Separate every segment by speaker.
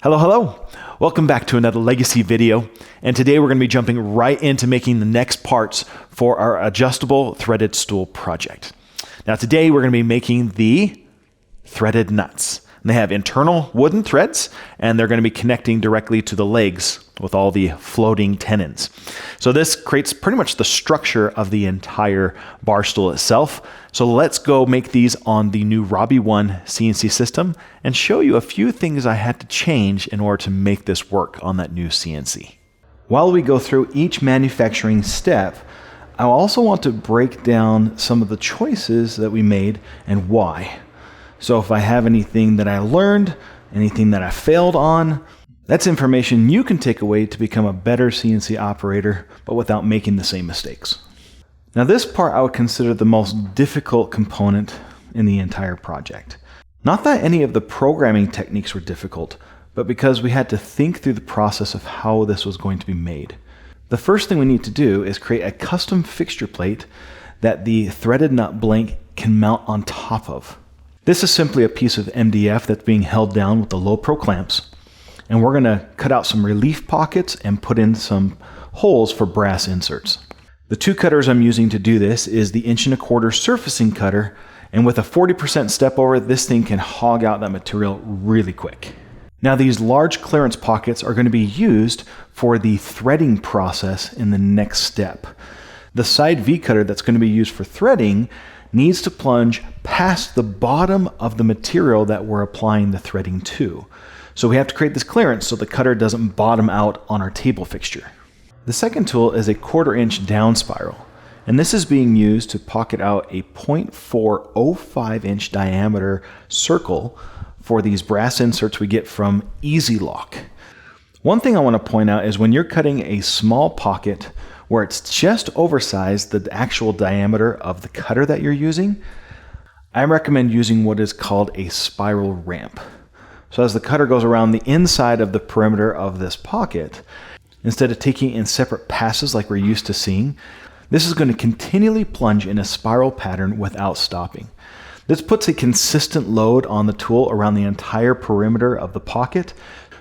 Speaker 1: Hello, hello. Welcome back to another Legacy video. And today we're going to be jumping right into making the next parts for our adjustable threaded stool project. Now today we're going to be making the threaded nuts. And they have internal wooden threads and they're going to be connecting directly to the legs with all the floating tenons. So this creates pretty much the structure of the entire bar stool itself. So let's go make these on the new Robbie 1 CNC system and show you a few things I had to change in order to make this work on that new CNC. While we go through each manufacturing step, I also want to break down some of the choices that we made and why. So if I have anything that I learned, anything that I failed on, that's information you can take away to become a better CNC operator, but without making the same mistakes. Now this part I would consider the most difficult component in the entire project. Not that any of the programming techniques were difficult, but because we had to think through the process of how this was going to be made. The first thing we need to do is create a custom fixture plate that the threaded nut blank can mount on top of. This is simply a piece of MDF that's being held down with the low pro clamps, and we're going to cut out some relief pockets and put in some holes for brass inserts. The two cutters I'm using to do this is the 1¼ inch surfacing cutter, and with a 40% step over, this thing can hog out that material really quick. Now these large clearance pockets are going to be used for the threading process in the next step. The side V cutter that's going to be used for threading needs to plunge past the bottom of the material that we're applying the threading to. So we have to create this clearance so the cutter doesn't bottom out on our table fixture. The second tool is a 1/4 inch down spiral, and this is being used to pocket out a 0.405 inch diameter circle for these brass inserts we get from Easy Lock. One thing I want to point out is when you're cutting a small pocket where it's just oversized the actual diameter of the cutter that you're using, I recommend using what is called a spiral ramp. So as the cutter goes around the inside of the perimeter of this pocket, instead of taking it in separate passes like we're used to seeing, this is going to continually plunge in a spiral pattern without stopping. This puts a consistent load on the tool around the entire perimeter of the pocket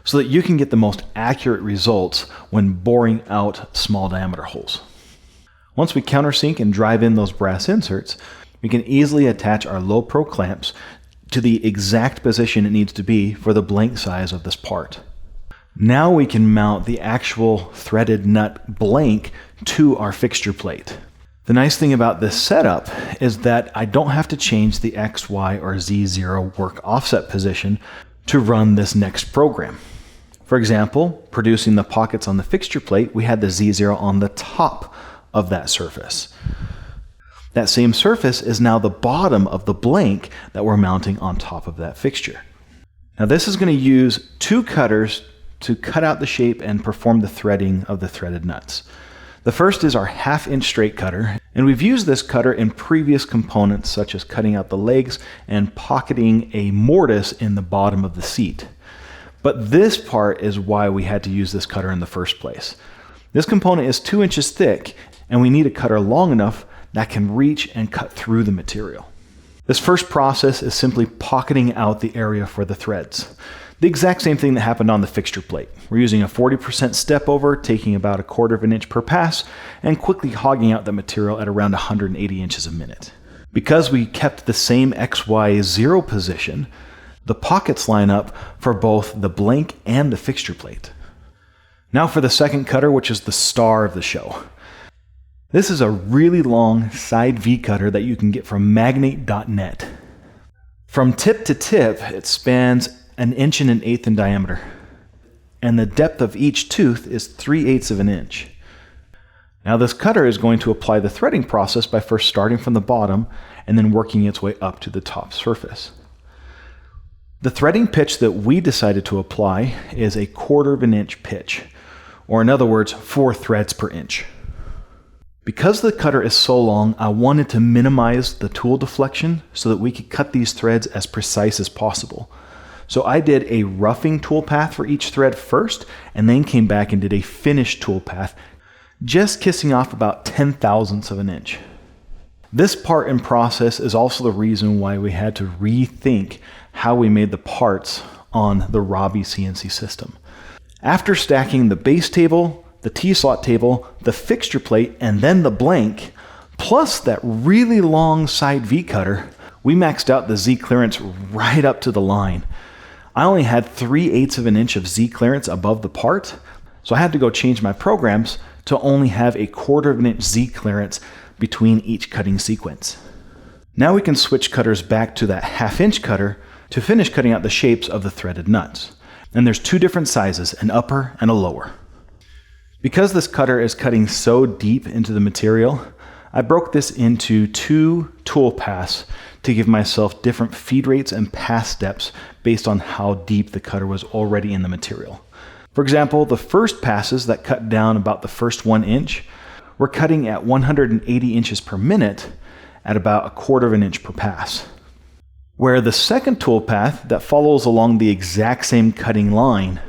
Speaker 1: so that you can get the most accurate results when boring out small diameter holes. Once we countersink and drive in those brass inserts, we can easily attach our low pro clamps to the exact position it needs to be for the blank size of this part. Now we can mount the actual threaded nut blank to our fixture plate. The nice thing about this setup is that I don't have to change the X, Y, or Z0 work offset position to run this next program. For example, producing the pockets on the fixture plate, we had the Z0 on the top of that surface. That same surface is now the bottom of the blank that we're mounting on top of that fixture. Now this is going to use two cutters to cut out the shape and perform the threading of the threaded nuts. The first is our 1/2 inch straight cutter, and we've used this cutter in previous components such as cutting out the legs and pocketing a mortise in the bottom of the seat. But this part is why we had to use this cutter in the first place. This component is 2 inches thick, and we need a cutter long enough that can reach and cut through the material. This first process is simply pocketing out the area for the threads. The exact same thing that happened on the fixture plate. We're using a 40% step over, taking about 1/4 inch per pass, and quickly hogging out the material at around 180 inches a minute. Because we kept the same XY0 position, the pockets line up for both the blank and the fixture plate. Now for the second cutter, which is the star of the show. This is a really long side V cutter that you can get from magnate.net. From tip to tip, it spans 1 1/8 inch in diameter, and the depth of each tooth is 3/8 of an inch. Now this cutter is going to apply the threading process by first starting from the bottom and then working its way up to the top surface. The threading pitch that we decided to apply is a 1/4 inch pitch, or in other words, 4 threads per inch. Because the cutter is so long, I wanted to minimize the tool deflection so that we could cut these threads as precise as possible. So I did a roughing tool path for each thread first, and then came back and did a finished tool path, just kissing off about 0.010 of an inch. This part and process is also the reason why we had to rethink how we made the parts on the Robbie CNC system. After stacking the base table, the T-slot table, the fixture plate, and then the blank, plus that really long side V cutter, we maxed out the Z clearance right up to the line. I only had 3/8 of an inch of Z clearance above the part, so I had to go change my programs to only have 1/4 of an inch Z clearance between each cutting sequence. Now we can switch cutters back to that 1/2 inch cutter to finish cutting out the shapes of the threaded nuts. And there's 2 different sizes, an upper and a lower. Because this cutter is cutting so deep into the material, I broke this into 2 tool paths to give myself different feed rates and pass steps based on how deep the cutter was already in the material. For example, the first passes that cut down about the first 1 inch were cutting at 180 inches per minute at about 1/4 of an inch per pass. Where the second tool path that follows along the exact same cutting line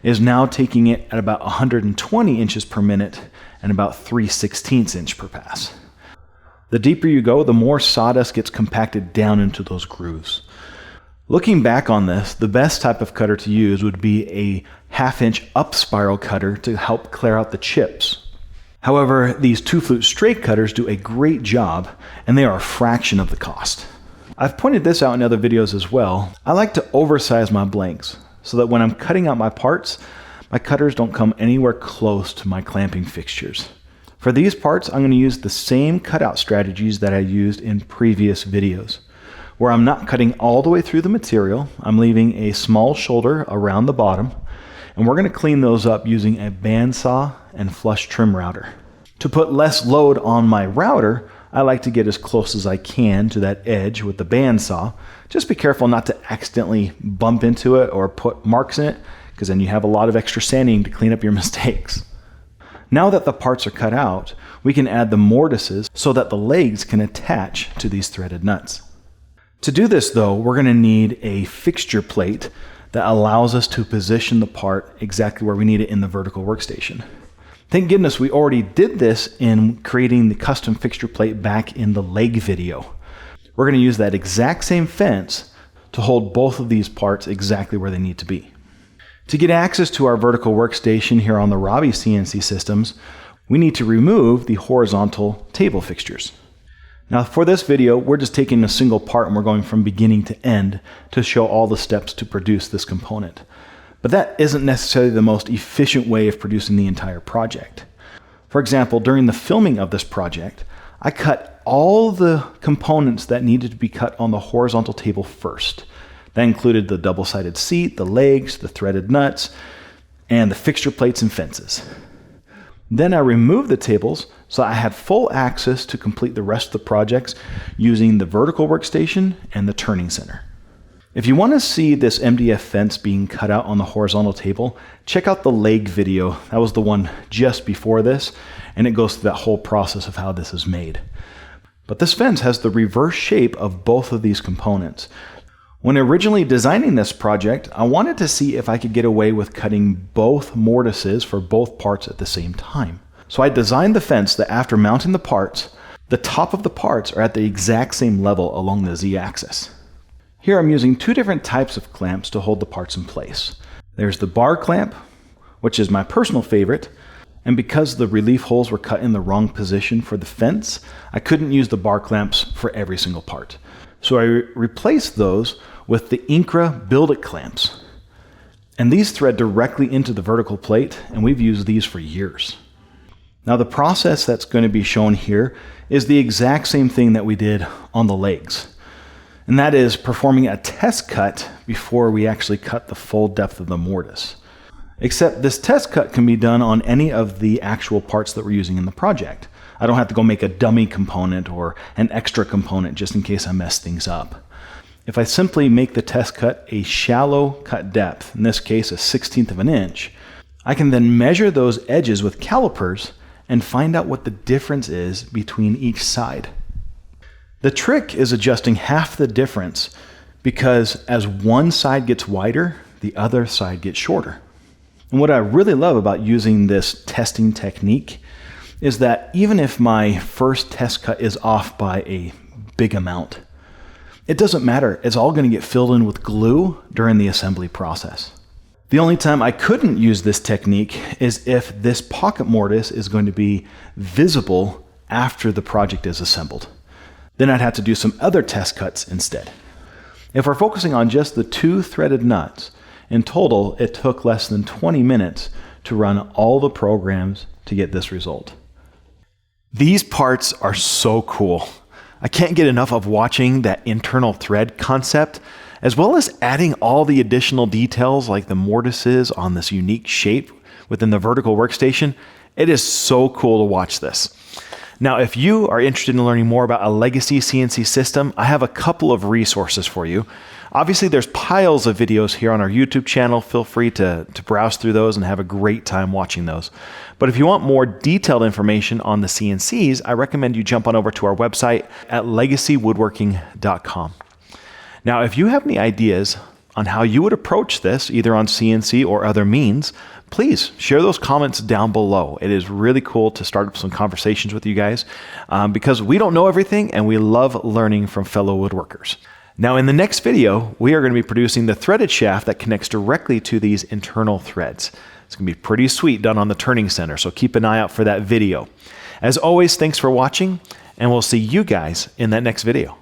Speaker 1: is now taking it at about 120 inches per minute and about 3/16 inch per pass. The deeper you go, the more sawdust gets compacted down into those grooves. Looking back on this, the best type of cutter to use would be a 1/2 inch up spiral cutter to help clear out the chips. However, these 2-flute straight cutters do a great job, and they are a fraction of the cost. I've pointed this out in other videos as well. I like to oversize my blanks so that when I'm cutting out my parts, my cutters don't come anywhere close to my clamping fixtures. For these parts, I'm going to use the same cutout strategies that I used in previous videos, where I'm not cutting all the way through the material. I'm leaving a small shoulder around the bottom, and we're going to clean those up using a bandsaw and flush trim router. To put less load on my router, I like to get as close as I can to that edge with the bandsaw. Just be careful not to accidentally bump into it or put marks in it, because then you have a lot of extra sanding to clean up your mistakes. Now that the parts are cut out, we can add the mortises so that the legs can attach to these threaded nuts. To do this though, we're going to need a fixture plate that allows us to position the part exactly where we need it in the vertical workstation. Thank goodness we already did this in creating the custom fixture plate back in the leg video. We're going to use that exact same fence to hold both of these parts exactly where they need to be. To get access to our vertical workstation here on the Robbie CNC systems, we need to remove the horizontal table fixtures. Now for this video, we're just taking a single part and we're going from beginning to end to show all the steps to produce this component. But that isn't necessarily the most efficient way of producing the entire project. For example, during the filming of this project, I cut all the components that needed to be cut on the horizontal table first. That included the double-sided seat, the legs, the threaded nuts, and the fixture plates and fences. Then I removed the tables so I had full access to complete the rest of the projects using the vertical workstation and the turning center. If you want to see this MDF fence being cut out on the horizontal table, check out the leg video. That was the one just before this, and it goes through that whole process of how this is made. But this fence has the reverse shape of both of these components. When originally designing this project, I wanted to see if I could get away with cutting both mortises for both parts at the same time. So I designed the fence that after mounting the parts, the top of the parts are at the exact same level along the Z-axis. Here I'm using 2 different types of clamps to hold the parts in place. There's the bar clamp, which is my personal favorite, and because the relief holes were cut in the wrong position for the fence, I couldn't use the bar clamps for every single part. So I replaced those with the Incra Build-It clamps. And these thread directly into the vertical plate, and we've used these for years. Now the process that's going to be shown here is the exact same thing that we did on the legs. And that is performing a test cut before we actually cut the full depth of the mortise. Except this test cut can be done on any of the actual parts that we're using in the project. I don't have to go make a dummy component or an extra component just in case I mess things up. If I simply make the test cut a shallow cut depth, in this case a 1/16 of an inch, I can then measure those edges with calipers and find out what the difference is between each side. The trick is adjusting half the difference because as one side gets wider, the other side gets shorter. And what I really love about using this testing technique is that even if my first test cut is off by a big amount, It doesn't matter, it's all going to get filled in with glue during the assembly process. The only time I couldn't use this technique is if this pocket mortise is going to be visible after the project is assembled. Then I'd have to do some other test cuts instead. If we're focusing on just the 2 threaded nuts, in total it took less than 20 minutes to run all the programs to get this result. These parts are so cool. I can't get enough of watching that internal thread concept, as well as adding all the additional details like the mortises on this unique shape within the vertical workstation. It is so cool to watch this. Now, if you are interested in learning more about a Legacy CNC system, I have a couple of resources for you. Obviously, there's piles of videos here on our YouTube channel. Feel free to browse through those and have a great time watching those. But if you want more detailed information on the CNCs, I recommend you jump on over to our website at legacywoodworking.com. Now, if you have any ideas on how you would approach this, either on CNC or other means, please share those comments down below. It is really cool to start up some conversations with you guys because we don't know everything and we love learning from fellow woodworkers. Now, in the next video, we are going to be producing the threaded shaft that connects directly to these internal threads. It's going to be pretty sweet, done on the turning center, so keep an eye out for that video. As always, thanks for watching, and we'll see you guys in that next video.